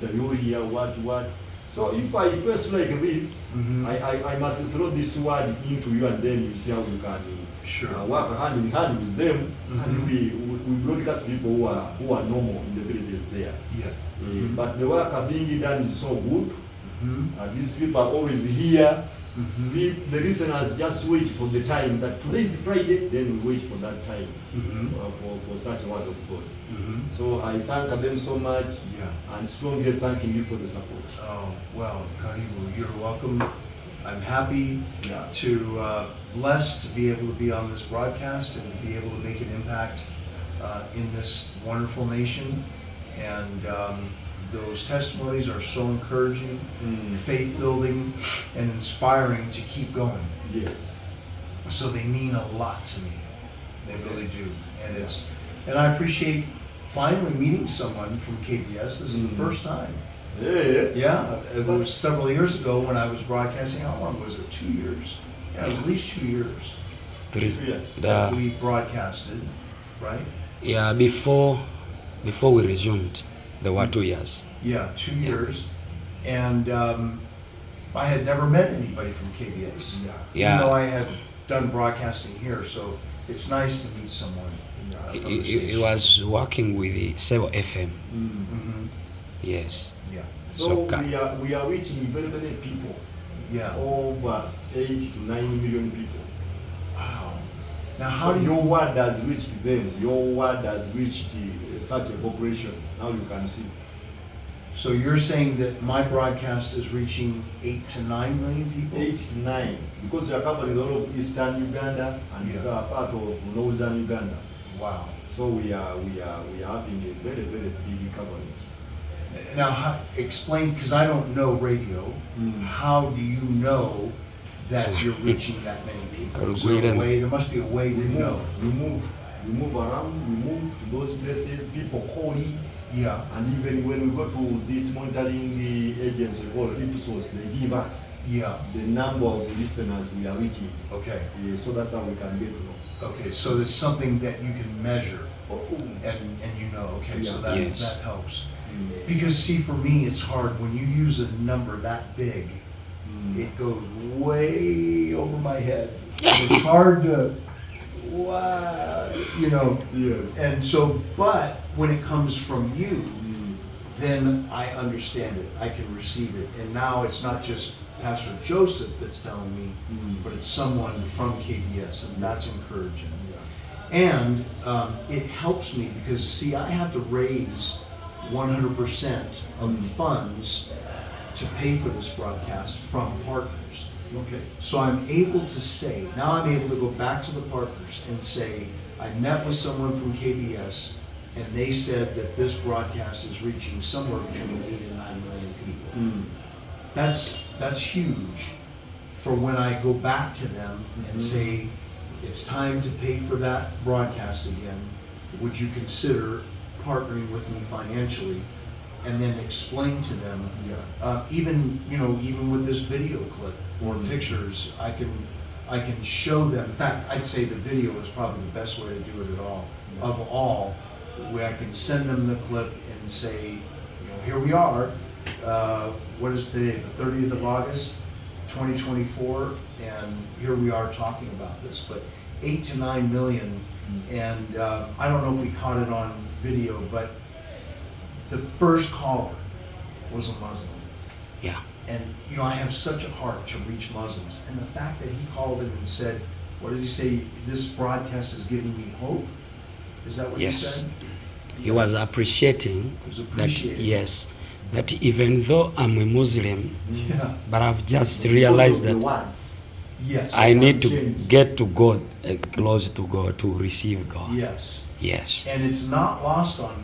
the Yoria, what. So if I first like this, I must throw this word into you, and then you see how you can work hand in hand with them, and we broadcast people who are normal in the villages there. But the work being done is so good. These people are always here. The listeners just wait for the time that today is Friday, then we wait for that time for such a word of God. So I thank them so much, and strongly thanking you for the support. Oh, well, Karibu, you're welcome. I'm happy to, blessed to be able to be on this broadcast and to be able to make an impact in this wonderful nation. And those testimonies are so encouraging, faith-building, and inspiring to keep going. Yes. So they mean a lot to me. They really do. And I appreciate finally meeting someone from KBS. This is the first time. Yeah. It was several years ago when I was broadcasting. How long was it? 2 years? Yeah, it was at least 2 years. 3 that we broadcasted, right? Yeah, before we resumed. There were 2 years. Yeah, 2 years. And I had never met anybody from KBS. Even though I had done broadcasting here, so it's nice to meet someone. He was working with the Sebo FM. Yes. Yeah. So we are reaching very many people. Yeah. Over 8 to 9 million people. Wow. Now how do your word has reached them? Your word has reached such a population. Now you can see. So you're saying that my broadcast is reaching 8 to 9 million people? 8 to 9, because we are covering all of eastern Uganda and part of northern Uganda. Wow. So we are having a very, very big coverage. Now, explain, because I don't know radio. How do you know that you're reaching that many people? Is there a way? There must be a way to know. We move around. We move to those places. People call me. Yeah. And even when we go to this monitoring agency called Ipsos, they give us the number of listeners we are reaching. Okay. So that's how we can get to know. Okay, so there's something that you can measure, and you know. Okay, so that helps. Because see, for me, it's hard when you use a number that big. It goes way over my head. It's hard to, you know. And so, but when it comes from you, then I understand it. I can receive it. And now it's not just Pastor Joseph that's telling me, but it's someone from KBS, and that's encouraging. And it helps me because, see, I have to raise 100% of the funds to pay for this broadcast from partners. Okay. So I'm able to say, now I'm able to go back to the partners and say, I met with someone from KBS, and they said that this broadcast is reaching somewhere between 8 and 9 million people. That's huge for when I go back to them and say, it's time to pay for that broadcast again. Would you consider partnering with me financially? And then explain to them, even with this video clip or pictures, I can show them. In fact, I'd say the video is probably the best way to do it at all. Of all, where I can send them the clip and say, here we are. What is today? The 30th of August, 2024, and here we are talking about this. But 8 to 9 million, and I don't know if we caught it on video, but the first caller was a Muslim. Yeah. And I have such a heart to reach Muslims, and the fact that he called in and said, what did he say? This broadcast is giving me hope. Is that what he said? He was appreciating that even though I'm a Muslim, but I've just realized that I need to get to God, close to God, to receive God. Yes. Yes. And it's not lost on